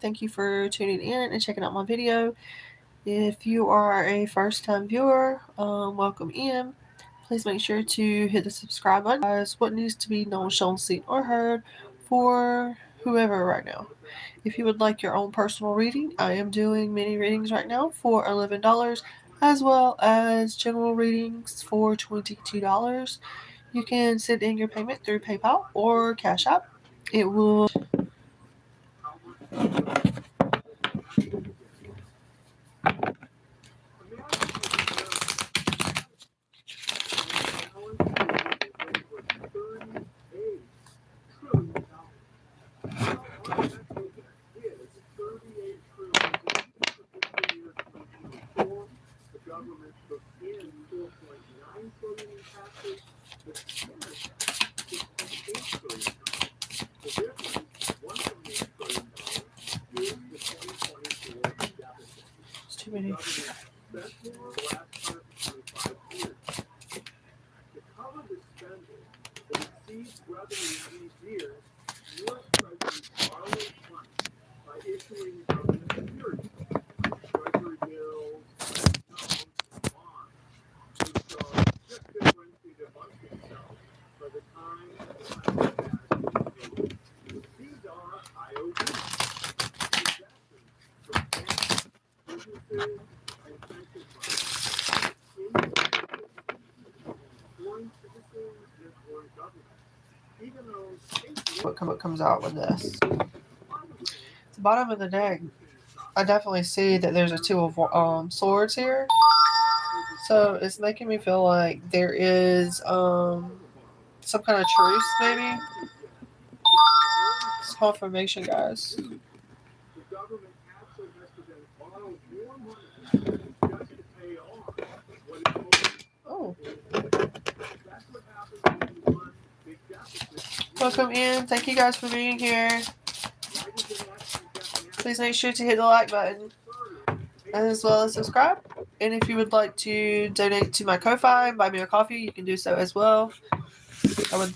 Thank you for tuning in and checking out my video. If you are a first-time viewer, welcome in. Please make sure to hit the subscribe button. Guys, what needs to be known, shown, seen, or heard for whoever right now. If you would like your own personal reading, I am doing mini readings right now for $11, as well as general readings for $22. You can send in your payment through PayPal or Cash App. It will it's too many. What comes out with this? The bottom of the deck, I definitely see that there's a two of swords here. So it's making me feel like there is some kind of truce, maybe. It's confirmation, guys. Oh. Welcome in. Thank you guys for being here. Please make sure to hit the like button as well as subscribe. And if you would like to donate to my Ko-Fi and buy me a coffee, you can do so as well. I would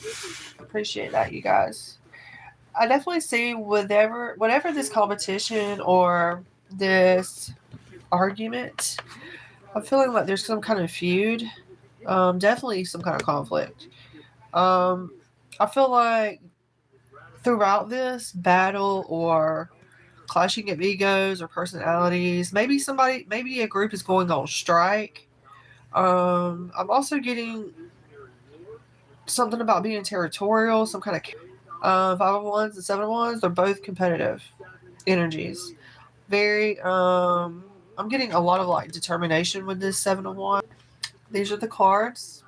appreciate that, you guys. I definitely see whatever this competition or this argument, I'm feeling like there's some kind of feud. Definitely some kind of conflict. I feel like throughout this battle or clashing of egos or personalities, maybe a group is going on strike. I'm also getting something about being territorial, some kind of 5 of Wands and 7 of Wands. They're both competitive energies. Very, I'm getting a lot of like determination with this 7 of Wands. These are the cards.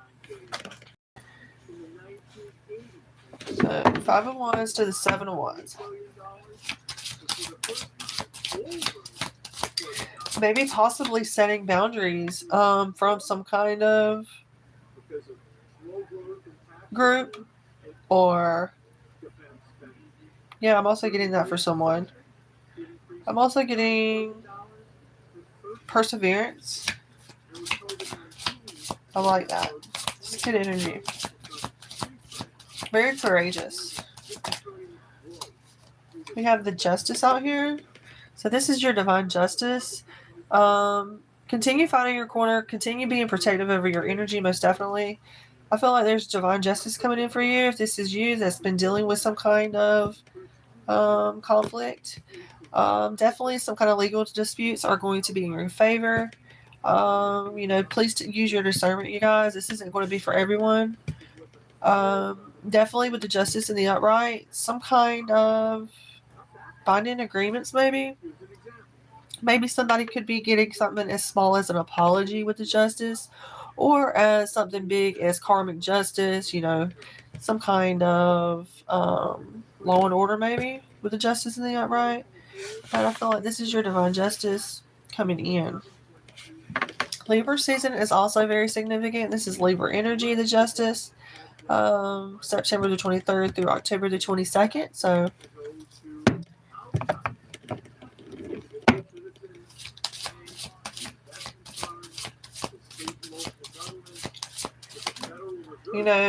So 5 of Wands to the 7 of Wands. Maybe possibly setting boundaries from some kind of group, or yeah, I'm also getting that for someone. I'm also getting perseverance. I like that. It's good energy. Very courageous. We have the Justice out here. So this is your divine justice. Continue fighting your corner. Continue being protective over your energy, most definitely. I feel like there's divine justice coming in for you. If this is you that's been dealing with some kind of conflict, definitely some kind of legal disputes are going to be in your favor. Please use your discernment, you guys. This isn't going to be for everyone. Definitely with the justice in the upright, some kind of binding agreements, maybe. Maybe somebody could be getting something as small as an apology with the justice, or as something big as karmic justice, some kind of law and order, maybe, with the justice in the upright. But I feel like this is your divine justice coming in. Libra season is also very significant. This is Libra energy, the justice. September the 23rd through October the 22nd. So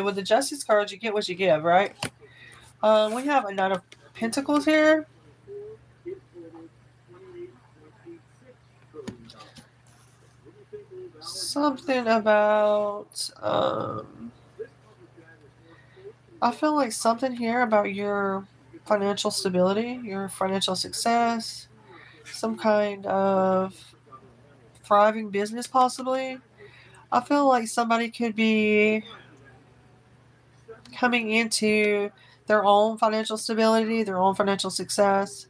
with the justice cards, you get what you give, right? We have a Knight of Pentacles here. something about, I feel like something here about your financial stability, your financial success, some kind of thriving business possibly. I feel like somebody could be coming into their own financial stability, their own financial success.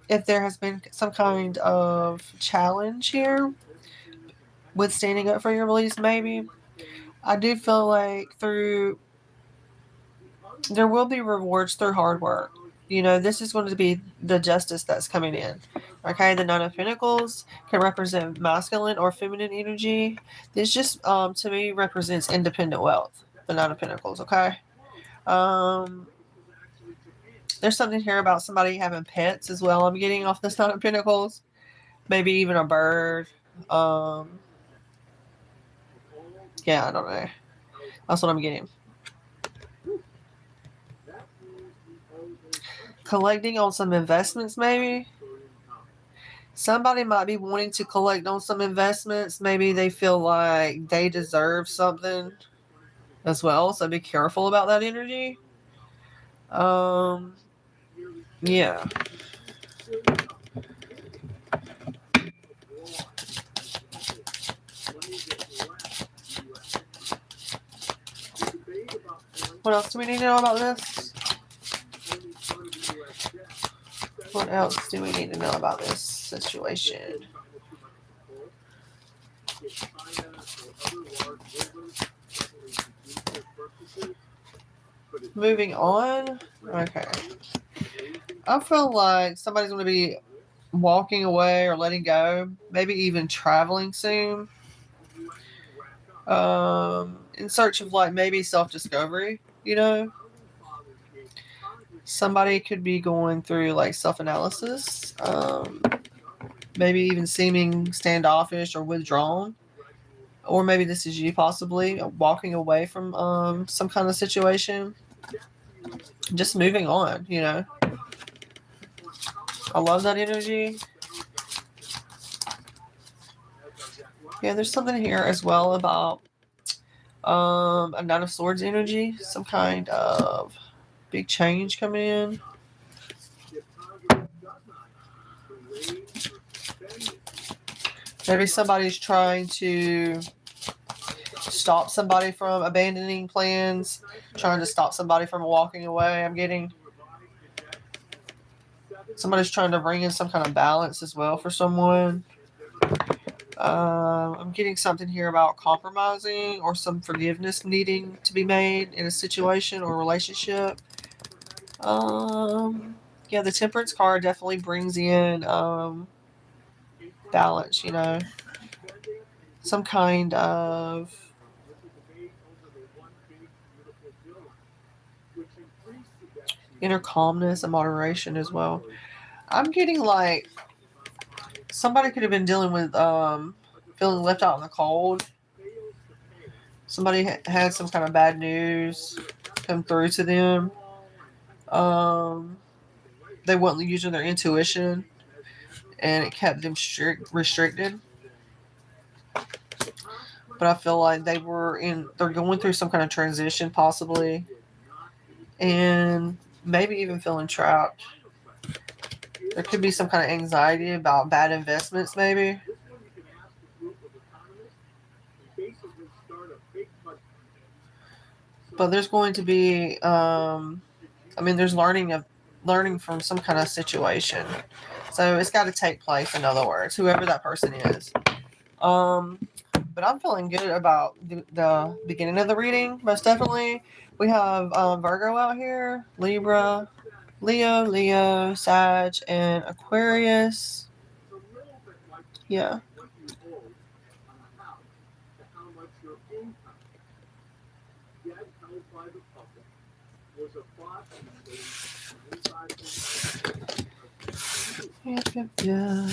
If there has been some kind of challenge here with standing up for your beliefs, maybe. I do feel like there will be rewards through hard work. You know, this is going to be the justice that's coming in. Okay, the Nine of Pentacles can represent masculine or feminine energy. This just, to me, represents independent wealth. The Nine of Pentacles, okay? There's something here about somebody having pets as well. I'm getting off this Nine of Pentacles. Maybe even a bird. Yeah, I don't know. That's what I'm getting. Collecting on some investments, maybe. Somebody might be wanting to collect on some investments. Maybe they feel like they deserve something as well. So be careful about that energy. Yeah. What else do we need to know about this? What else do we need to know about this situation? Moving on. Okay. I feel like somebody's going to be walking away or letting go. Maybe even traveling soon. In search of like maybe self-discovery, you know? Somebody could be going through like self-analysis. Maybe even seeming standoffish or withdrawn. Or maybe this is you possibly walking away from some kind of situation. Just moving on, you know. I love that energy. Yeah, there's something here as well about a Nine of Swords energy. Some kind of big change coming in. Maybe somebody's trying to stop somebody from abandoning plans, trying to stop somebody from walking away. I'm getting somebody's trying to bring in some kind of balance as well for someone. I'm getting something here about compromising or some forgiveness needing to be made in a situation or relationship. Yeah, the Temperance card definitely brings in balance, you know. Some kind of inner calmness and moderation as well. I'm getting like somebody could have been dealing with feeling left out in the cold. Somebody had some kind of bad news come through to them. They weren't using their intuition, and it kept them restricted. But I feel like they're going through some kind of transition possibly, and maybe even feeling trapped. There could be some kind of anxiety about bad investments, maybe. But there's going to be, there's learning from some kind of situation. So it's got to take place, in other words, whoever that person is. But I'm feeling good about the beginning of the reading, most definitely. We have Virgo out here, Libra, Leo, Sag, and Aquarius. Yeah. Yeah.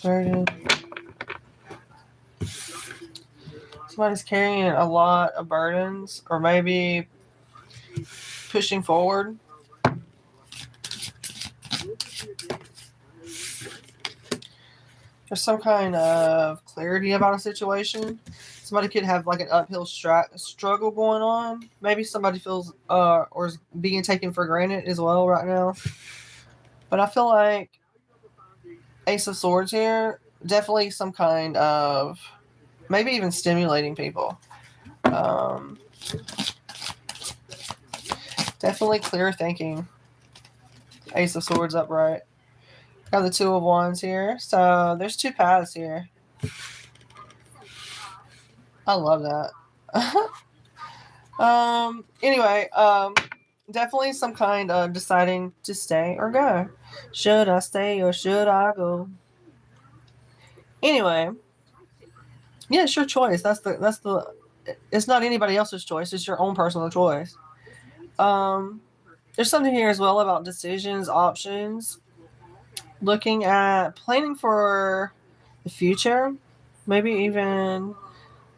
Burden. Somebody's carrying a lot of burdens, or maybe pushing forward. There's some kind of clarity about a situation. Somebody could have like an uphill struggle going on. Maybe somebody feels or is being taken for granted as well right now. But I feel like Ace of Swords here, definitely some kind of, maybe even stimulating people. Definitely clear thinking. Ace of Swords upright. Got the Two of Wands here. So there's two paths here. I love that. Anyway, definitely some kind of deciding to stay or go. Should I stay or should I go? Anyway, yeah, it's your choice. It's not anybody else's choice. It's your own personal choice. There's something here as well about decisions, options, looking at planning for the future, maybe even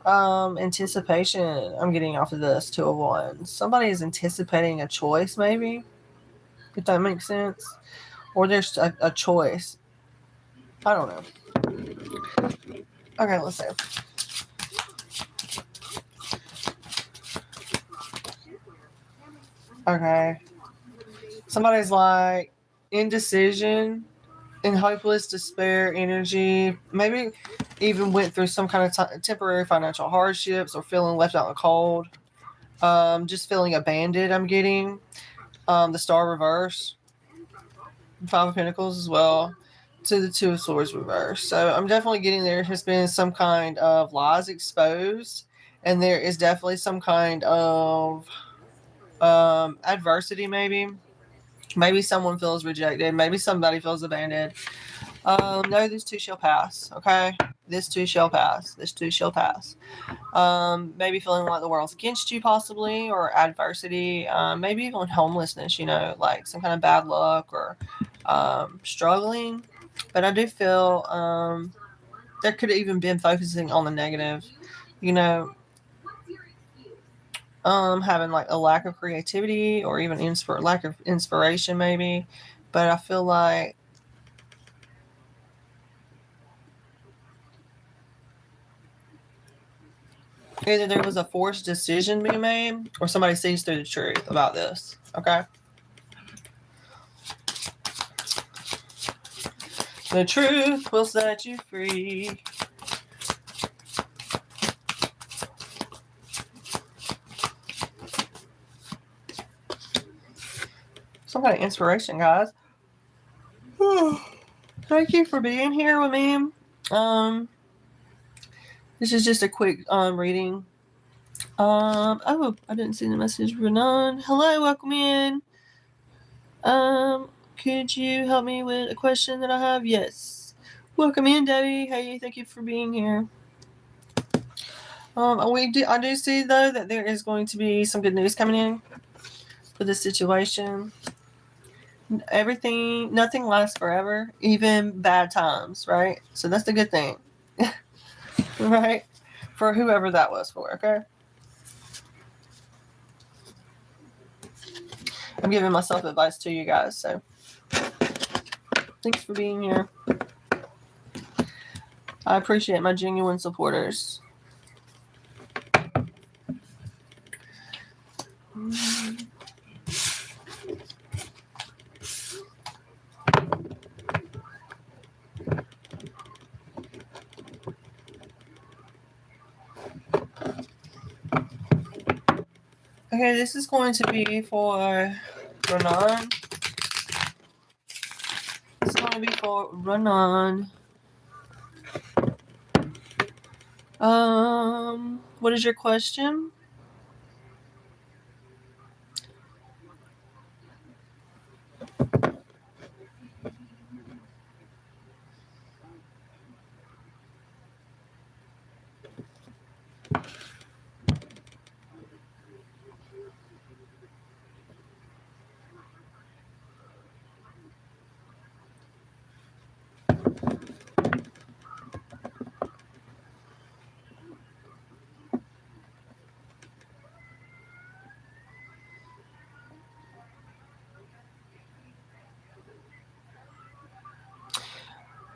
anticipation. I'm getting off of this Two of Wands. Somebody is anticipating a choice, maybe, if that makes sense, or there's a choice. I don't know. Okay, let's see. Okay, somebody's like indecision and hopeless despair energy, maybe even went through some kind of temporary financial hardships or feeling left out in the cold. Just feeling abandoned. I'm getting the Star reverse, Five of Pentacles as well, to the Two of Swords reverse. So I'm definitely getting there has been some kind of lies exposed, and there is definitely some kind of adversity. Maybe someone feels rejected. Maybe somebody feels abandoned. No, this too shall pass. Okay, this too shall pass. This too shall pass. Maybe feeling like the world's against you, possibly, or adversity. Maybe even homelessness. Like some kind of bad luck or struggling. But I do feel there could have even been focusing on the negative. Having like a lack of creativity or even lack of inspiration, maybe. But I feel like either there was a forced decision being made or somebody sees through the truth about this. Okay. The truth will set you free. Some kind of inspiration, guys. Thank you for being here with me. This is just a quick reading. Oh, I didn't see the message. Renan, hello, welcome in. Could you help me with a question that I have? Yes. Welcome in, Debbie. Hey, thank you for being here. I do see though that there is going to be some good news coming in for this situation. Nothing lasts forever, even bad times, right? So that's the good thing, right? For whoever that was for, okay? I'm giving myself advice to you guys, so thanks for being here. I appreciate my genuine supporters. Okay, this is going to be for Renan. It's going to be for Renan. What is your question?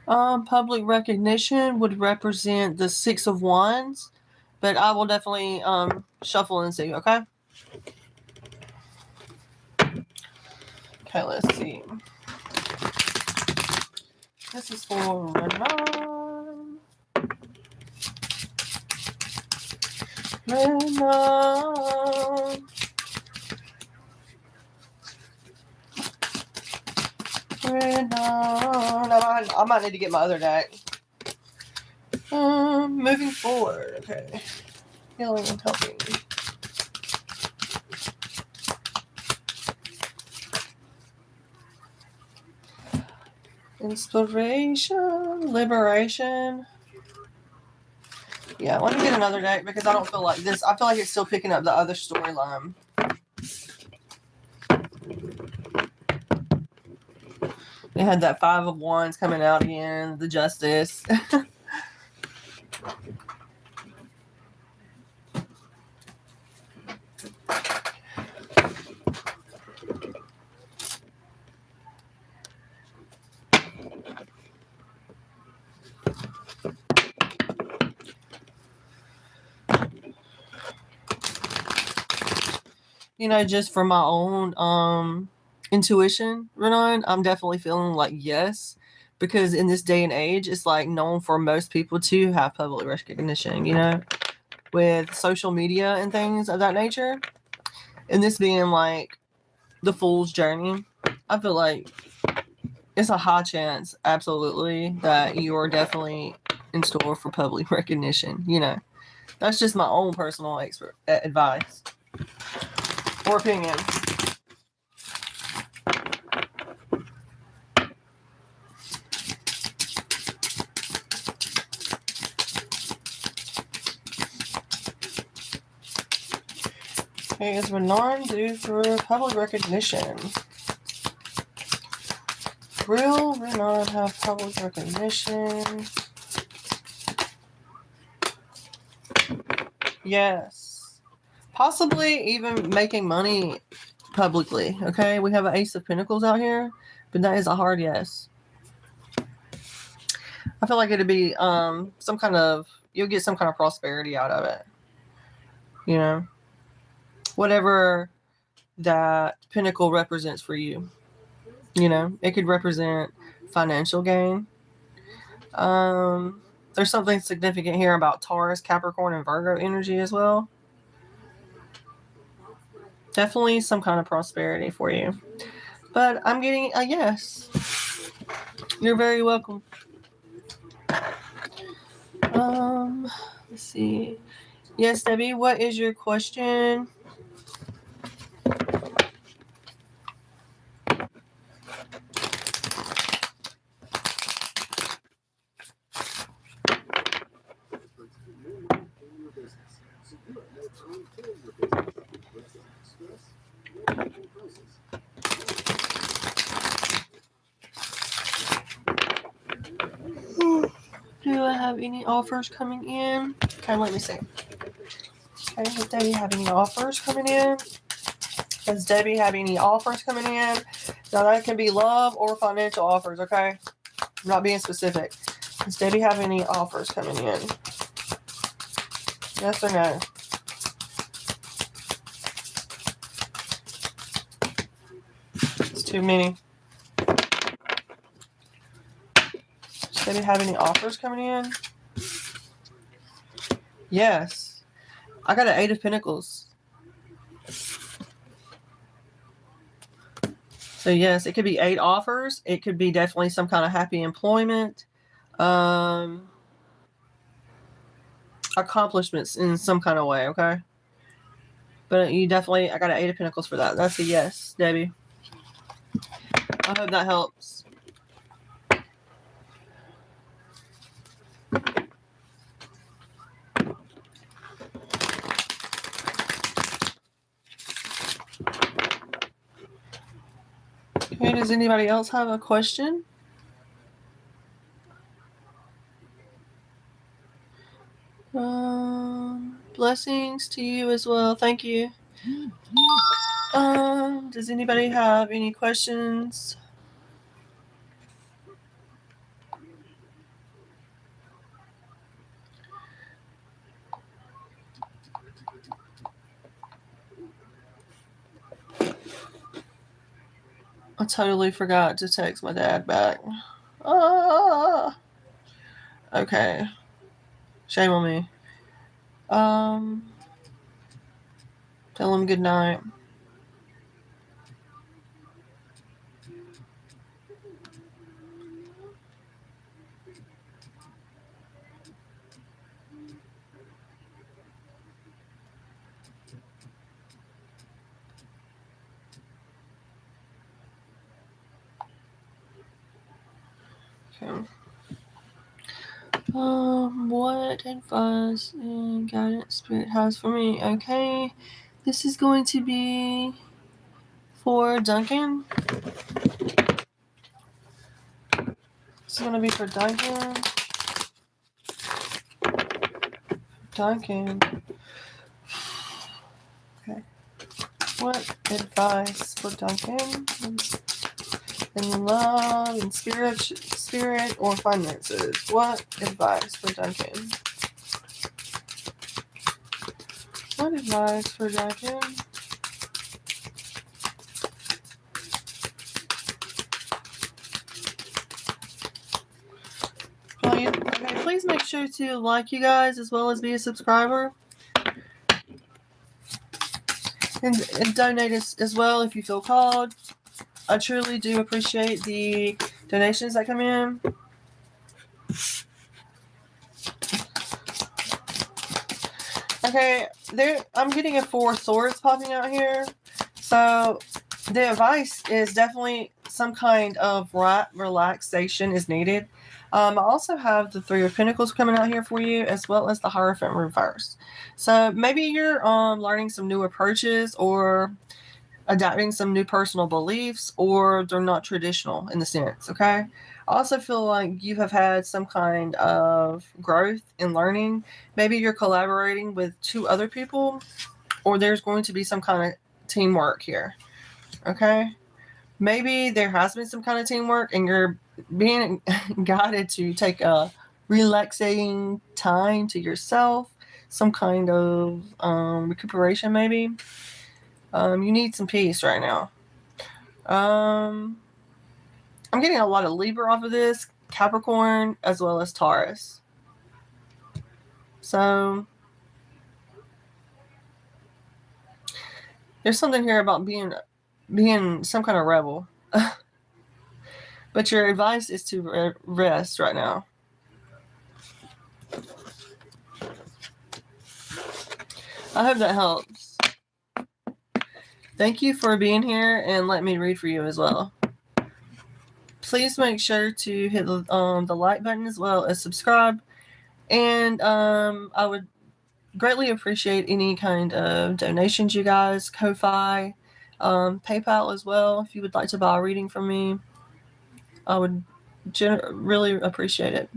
Public recognition would represent the 6 of Wands, but I will definitely shuffle and see, okay? Okay, let's see. This is for Renan. Renan. I might need to get my other deck. Moving forward. Okay. Healing and helping. Inspiration. Liberation. Yeah, let me get another deck because I don't feel like this. I feel like it's still picking up the other storyline. They had that 5 of Wands coming out again, the Justice. You know, just for my own intuition, Renan, I'm definitely feeling like yes. Because in this day and age, it's like known for most people to have public recognition, you know, with social media and things of that nature. And this being like the fool's journey, I feel like it's a high chance, absolutely, that you are definitely in store for public recognition. You know, that's just my own personal advice or opinion. Okay, is Renan due for public recognition? Will Renan have public recognition? Yes. Possibly even making money publicly, okay? We have an Ace of Pentacles out here, but that is a hard yes. I feel like it'd be some kind of, you'll get some kind of prosperity out of it. You know? Whatever that pentacle represents for you. You know? It could represent financial gain. There's something significant here about Taurus, Capricorn, and Virgo energy as well. Definitely some kind of prosperity for you. But I'm getting a yes. You're very welcome. Let's see. Yes, Debbie, what is your question? Do I have any offers coming in? Okay, let me see. Okay, does Debbie have any offers coming in? Does Debbie have any offers coming in? Now that can be love or financial offers, okay? I'm not being specific. Does Debbie have any offers coming in? Yes or no? It's too many. Does Debbie have any offers coming in? Yes. I got an 8 of Pentacles. So yes, it could be 8 offers. It could be definitely some kind of happy employment. Accomplishments in some kind of way, okay? But you definitely, I got an 8 of Pentacles for that. That's a yes, Debbie. I hope that helps. Okay, does anybody else have a question? Blessings to you as well. Thank you. Does anybody have any questions? totally forgot to text my dad back. Okay. Shame on me. Tell him good night. Okay. What advice and guidance Spirit has for me? Okay. This is going to be for Duncan. This is going to be for Duncan. Duncan. Okay. What advice for Duncan in love and spirit or finances? What advice for Duncan? What advice for Duncan? Okay, please make sure to like you guys as well as be a subscriber. And donate as well if you feel called. I truly do appreciate the donations that come in. Okay, I'm getting a 4 swords popping out here. So the advice is definitely some kind of relaxation is needed. I also have the 3 of Pentacles coming out here for you, as well as the Hierophant reverse. So maybe you're learning some new approaches or adapting some new personal beliefs, or they're not traditional in the sense, okay? I also feel like you have had some kind of growth in learning. Maybe you're collaborating with 2 other people, or there's going to be some kind of teamwork here, okay? Maybe there has been some kind of teamwork and you're being guided to take a relaxing time to yourself, some kind of recuperation maybe. You need some peace right now. I'm getting a lot of Libra off of this, Capricorn, as well as Taurus. So there's something here about being some kind of rebel. But your advice is to rest right now. I hope that helps. Thank you for being here and let me read for you as well. Please make sure to hit the like button as well as subscribe. And I would greatly appreciate any kind of donations, you guys. Ko-Fi, PayPal as well. If you would like to buy a reading from me, I would really appreciate it.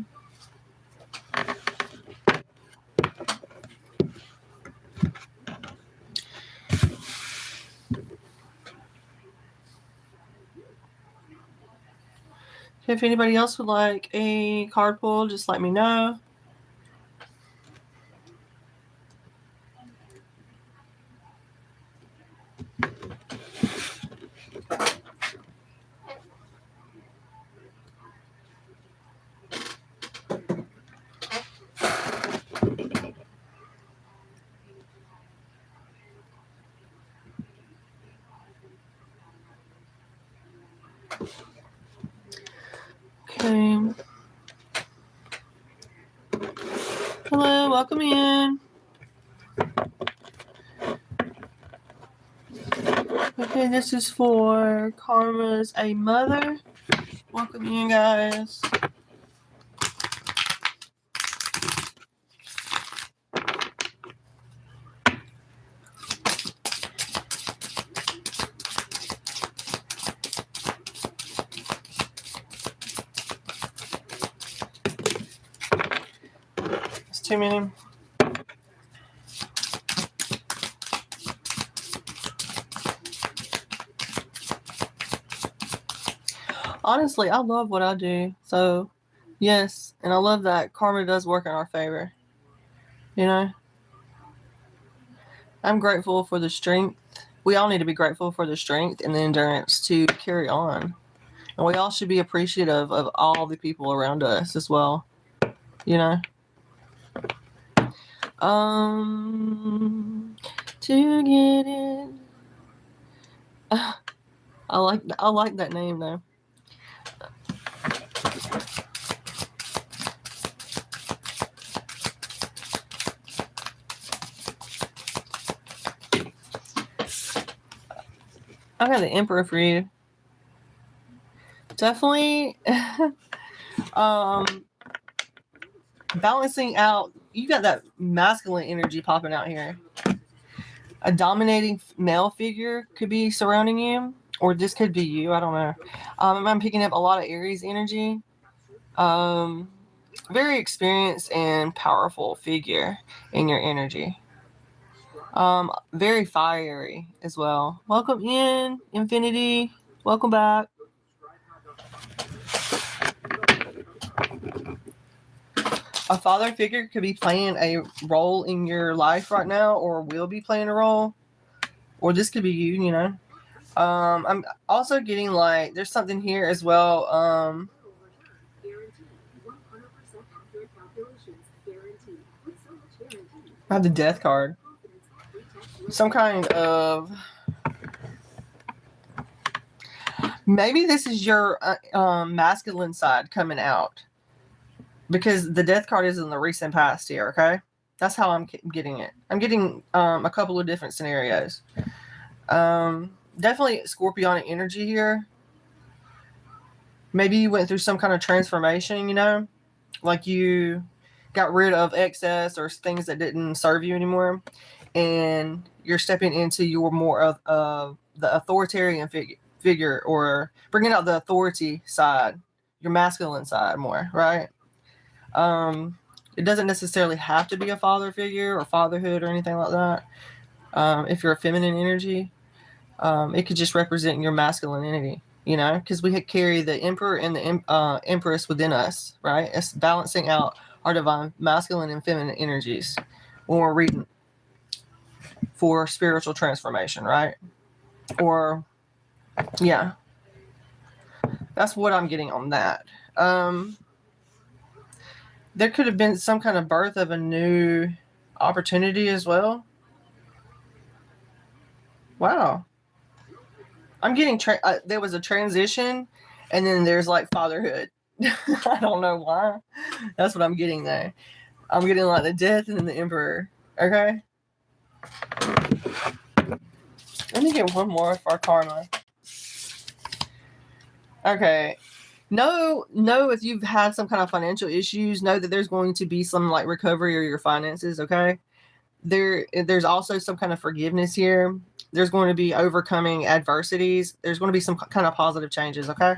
If anybody else would like a card pull, just let me know. Okay. Hello, welcome in. Okay, this is for Karma's a Mother. Welcome in, guys. It's too many. Honestly, I love what I do. So, yes. And I love that karma does work in our favor. You know? I'm grateful for the strength we all need to be grateful for the strength and the endurance to carry on. And we all should be appreciative of all the people around us as well. You know? To get in. I like that name though. I got the Emperor for you. Definitely balancing out. You got that masculine energy popping out here. A dominating male figure could be surrounding you, or this could be you. I don't know. I'm picking up a lot of Aries energy. Very experienced and powerful figure in your energy. Very fiery as well. Welcome in, Infinity. Welcome back. A father figure could be playing a role in your life right now, or will be playing a role, or this could be you, you know. I'm also getting like there's something here as well. I have the Death card. Some kind of maybe this is your masculine side coming out, because the Death card is in the recent past here. Okay, that's how I'm getting it. I'm getting a couple of different scenarios. Definitely Scorpionic energy here. Maybe you went through some kind of transformation, you know, like you got rid of excess or things that didn't serve you anymore, and you're stepping into your more of the authoritarian figure, or bringing out the authority side, your masculine side more, right? It doesn't necessarily have to be a father figure or fatherhood or anything like that. If you're a feminine energy, it could just represent your masculine energy, you know, because we carry the Emperor and the Empress within us, right? It's balancing out our divine masculine and feminine energies when we're reading for spiritual transformation, right? Or, yeah, that's what I'm getting on that. There could have been some kind of birth of a new opportunity as well. Wow. I'm getting there was a transition, and then there's like fatherhood. I don't know why. That's what I'm getting there. I'm getting like the Death and then the Emperor. Okay. Let me get one more for our karma. Okay. Know if you've had some kind of financial issues, know that there's going to be some like recovery of your finances. Okay. There's also some kind of forgiveness here. There's going to be overcoming adversities. There's going to be some kind of positive changes. Okay.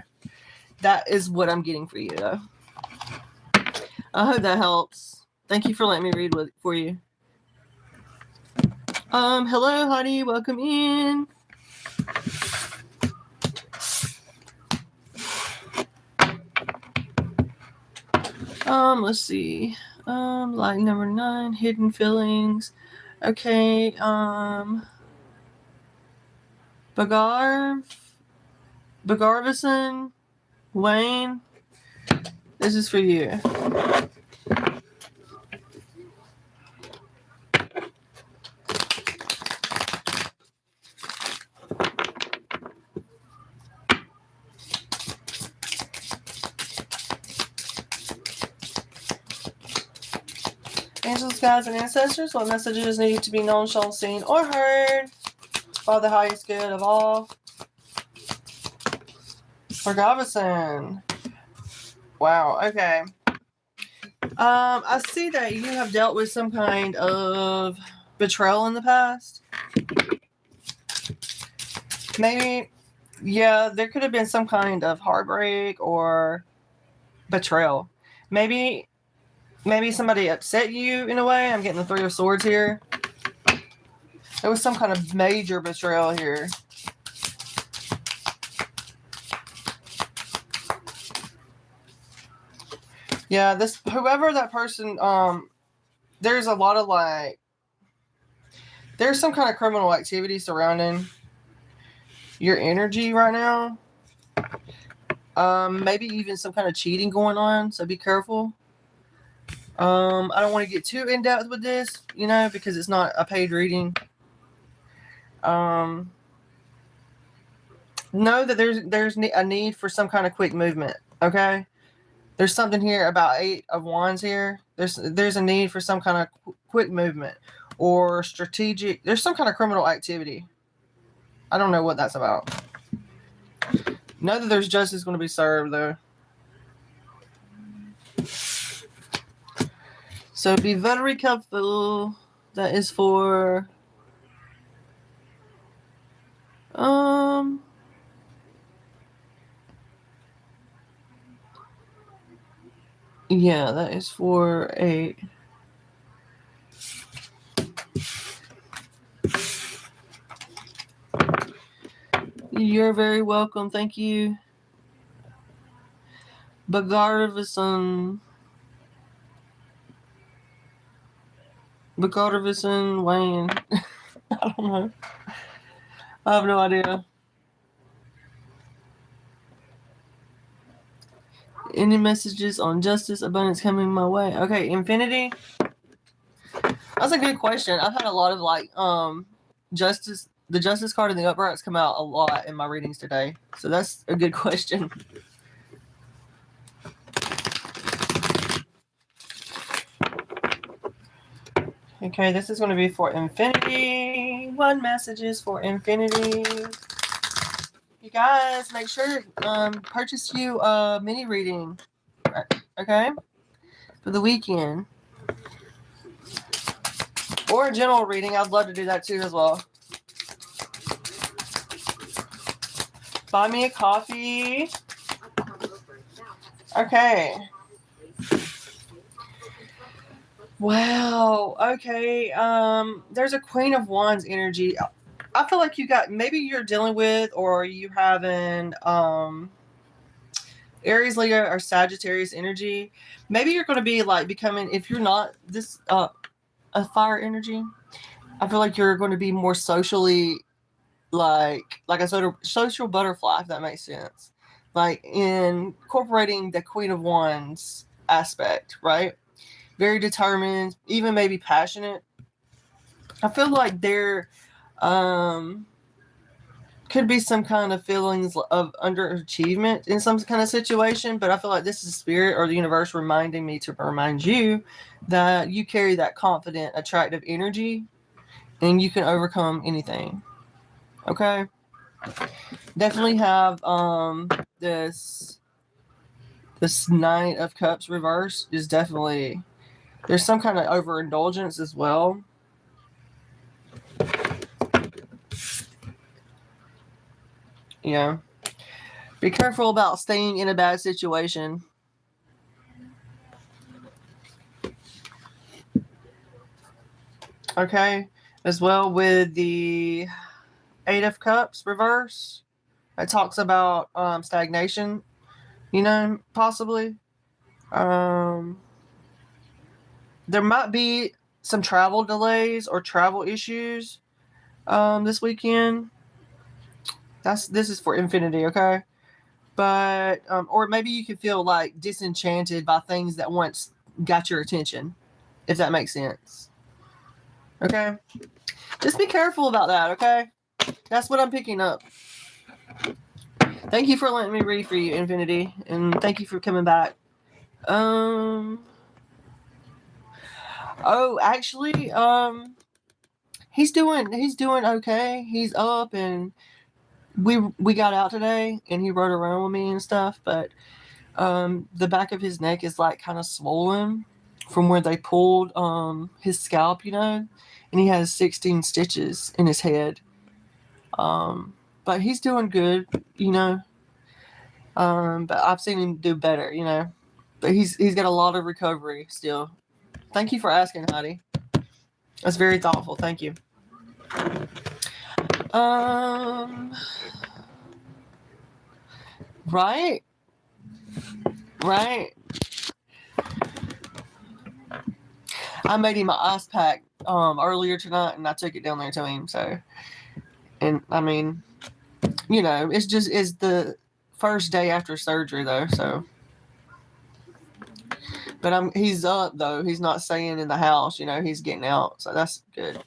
That is what I'm getting for you, though. I hope that helps. Thank you for letting me read for you. Hello, honey. Welcome in. Let's see. Like number 9, hidden feelings. Okay. Bagarvison, Wayne. This is for you. Angels, guides, and ancestors, what messages need to be known, shown, seen, or heard for the highest good of all? For Gavison. Wow, okay. I see that you have dealt with some kind of betrayal in the past. Maybe, yeah, there could have been some kind of heartbreak or betrayal. Maybe somebody upset you in a way. I'm getting the 3 of Swords here. There was some kind of major betrayal here. Yeah, whoever that person, there's a lot of like, there's some kind of criminal activity surrounding your energy right now. Maybe even some kind of cheating going on, so be careful. I don't want to get too in depth with this, you know, because it's not a paid reading. Know that there's a need for some kind of quick movement. Okay, there's something here about 8 of Wands here. There's a need for some kind of quick movement or strategic. There's some kind of criminal activity. I don't know what that's about. Know that there's justice going to be served though. So be very careful. That is for yeah, that is for 8. You're very welcome. Thank you. Begarvison Wayne. I don't know. I have no idea. Any messages on justice, abundance coming my way? Okay, infinity. That's a good question. I've had a lot of like justice. The justice card and the uprights come out a lot in my readings today. So that's a good question. Okay, this is going to be for infinity. 1 messages for infinity. You guys, make sure purchase you a mini reading. Okay? For the weekend. Or a general reading. I'd love to do that too as well. Buy me a coffee. Okay. Wow. Okay. There's a Queen of Wands energy. I feel like you got, maybe you're dealing with, or you having Aries, Leo, or Sagittarius energy. Maybe you're going to be like becoming, if you're not this a fire energy, I feel like you're going to be more socially like a sort of social butterfly, if that makes sense. Like incorporating the Queen of Wands aspect, right? Very determined, even maybe passionate. I feel like there could be some kind of feelings of underachievement in some kind of situation, but I feel like this is spirit or the universe reminding me to remind you that you carry that confident, attractive energy and you can overcome anything. Okay? Definitely have this Knight of Cups reverse is definitely, there's some kind of overindulgence as well. Yeah. Be careful about staying in a bad situation. Okay. As well with the 8 of Cups reverse. It talks about stagnation, you know, possibly. There might be some travel delays or travel issues this weekend. This is for infinity, okay? But or maybe you could feel like disenchanted by things that once got your attention, if that makes sense. Okay? Just be careful about that, okay? That's what I'm picking up. Thank you for letting me read for you, Infinity, and thank you for coming back. Oh, actually, he's doing okay. He's up, and we got out today, and he rode around with me and stuff. But the back of his neck is like kind of swollen from where they pulled his scalp, you know, and he has 16 stitches in his head. But he's doing good, you know. But I've seen him do better, you know. But he's got a lot of recovery still. Thank you for asking, Heidi. That's very thoughtful. Thank you. Right. I made him an ice pack earlier tonight, and I took it down there to him. So, and I mean, you know, it's the first day after surgery though. So, but he's up though. He's not staying in the house. You know, he's getting out. So that's good.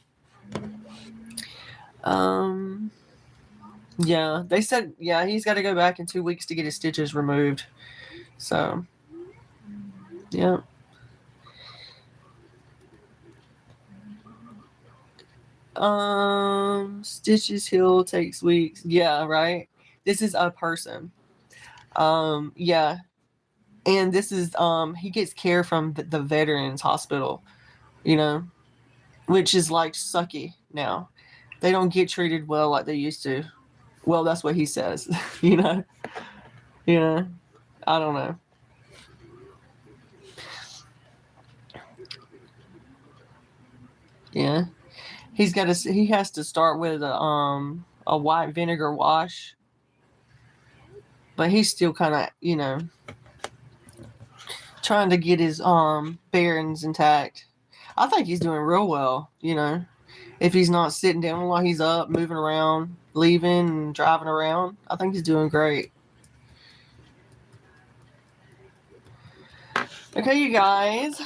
Yeah, they said, yeah, he's got to go back in 2 weeks to get his stitches removed. So, yeah. Stitches heal takes weeks. Yeah, right. This is a person. Yeah. And this is, he gets care from the Veterans Hospital, you know, which is like sucky now. They don't get treated well like they used to. Well, that's what he says, you know. Yeah, I don't know. Yeah, he has to start with a white vinegar wash, but he's still kind of, you know, trying to get his bearings intact. I think he's doing real well, you know. If he's not sitting down while he's up, moving around, leaving and driving around, I think he's doing great. Okay, you guys.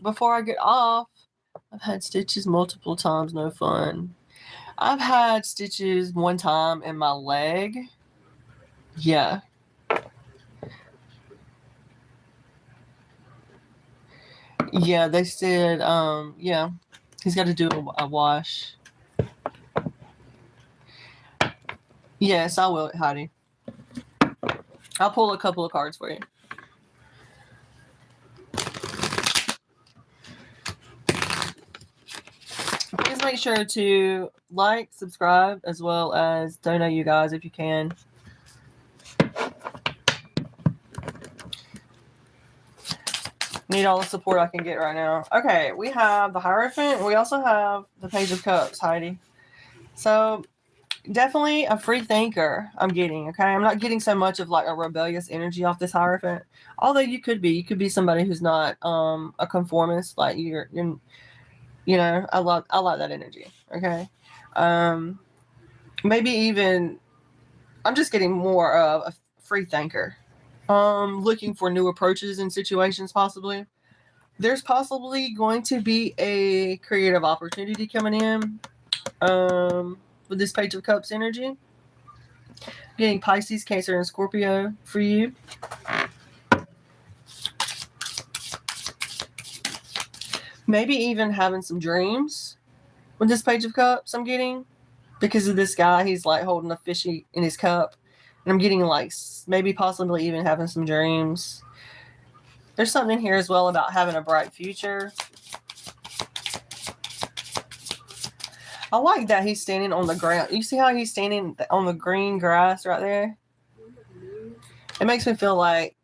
Before I get off, I've had stitches multiple times, no fun. I've had stitches one time in my leg. Yeah. Yeah, they said, yeah, he's got to do a wash. Yes, I will, Heidi. I'll pull a couple of cards for you. Please make sure to like, subscribe, as well as donate, you guys, if you can. Need all the support I can get right now. Okay, we have the Hierophant. We also have the Page of Cups, Heidi. So, definitely a free thinker I'm getting, okay? I'm not getting so much of like a rebellious energy off this Hierophant. Although you could be somebody who's not a conformist, like you're you know, I like that energy, okay? Maybe even I'm just getting more of a free thinker. Looking for new approaches in situations, possibly. There's possibly going to be a creative opportunity coming in with this Page of Cups energy. Getting Pisces, Cancer, and Scorpio for you. Maybe even having some dreams with this Page of Cups I'm getting. Because of this guy, he's like holding a fishy in his cup. And I'm getting like maybe possibly even having some dreams. There's something here as well about having a bright future. I like that he's standing on the ground. You see how he's standing on the green grass right there? It makes me feel like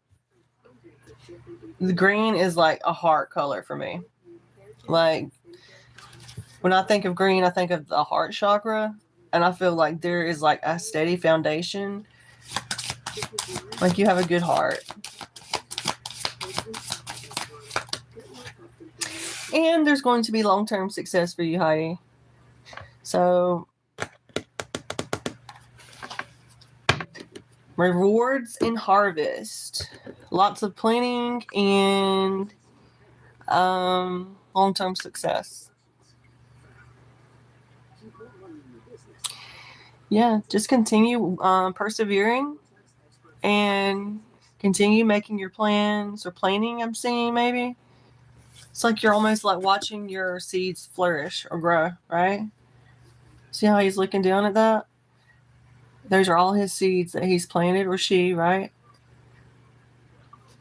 the green is like a heart color for me. Like, when I think of green, I think of the heart chakra. And I feel like there is like a steady foundation. Like you have a good heart. And there's going to be long-term success for you, Heidi. So, rewards and harvest. Lots of planning and long-term success. Yeah, just continue persevering and continue making your plans or planning, I'm seeing maybe. It's like you're almost like watching your seeds flourish or grow, right? See how he's looking down at that? Those are all his seeds that he's planted, or she, right?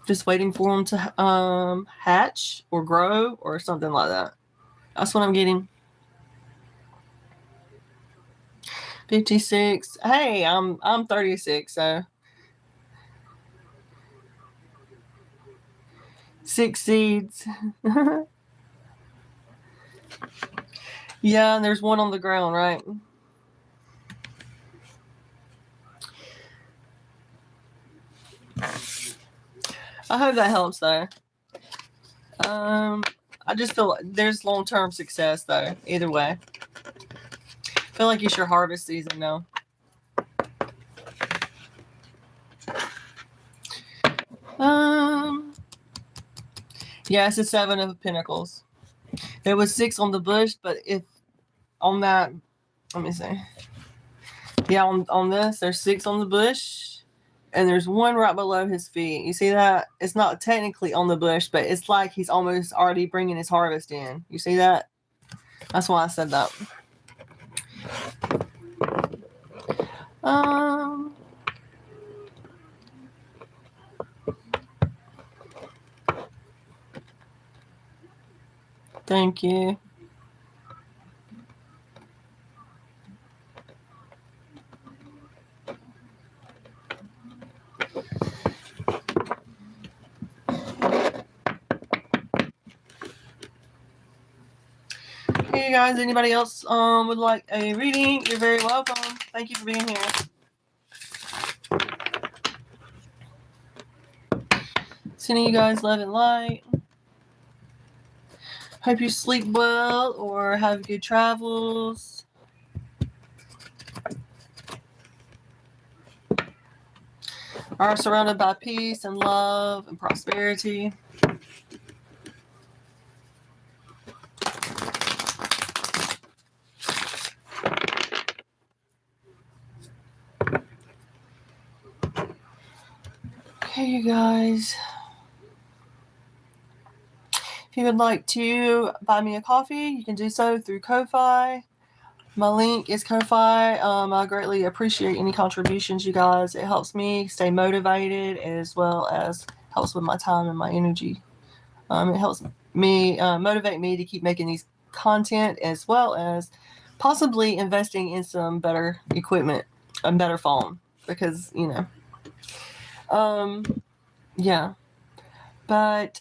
Just waiting for them to hatch or grow or something like that. That's what I'm getting. 56. Hey, I'm 36, so 6 seeds. Yeah, and there's one on the ground, right? I hope that helps, though. I just feel like there's long-term success though. Either way, I feel like it's your harvest season now. Yeah, it's a 7 of Pentacles. There was 6 on the bush, but if on that, let me see. Yeah, on this, there's 6 on the bush, and there's 1 right below his feet. You see that? It's not technically on the bush, but it's like he's almost already bringing his harvest in. You see that? That's why I said that. Thank you. Hey guys, anybody else would like a reading? You're very welcome. Thank you for being here. Sending you guys love and light. Hope you sleep well or have good travels. Are surrounded by peace and love and prosperity. Okay, you guys. If you would like to buy me a coffee, you can do so through Ko-Fi. My link is Ko-Fi. I greatly appreciate any contributions, you guys. It helps me stay motivated as well as helps with my time and my energy. It helps me motivate me to keep making these content as well as possibly investing in some better equipment, a better phone, because, you know, yeah. But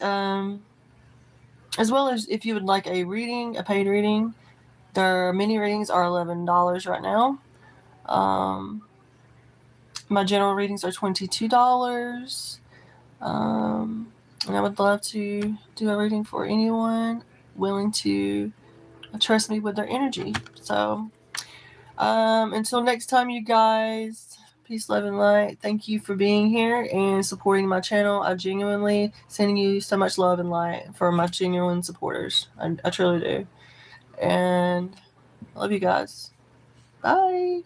as well as if you would like a reading, a paid reading, their mini readings are $11 right now. My general readings are $22. And I would love to do a reading for anyone willing to trust me with their energy. So until next time, you guys, peace, love, and light. Thank you for being here and supporting my channel. I genuinely sending you so much love and light for my genuine supporters. I truly do. And I love you guys. Bye.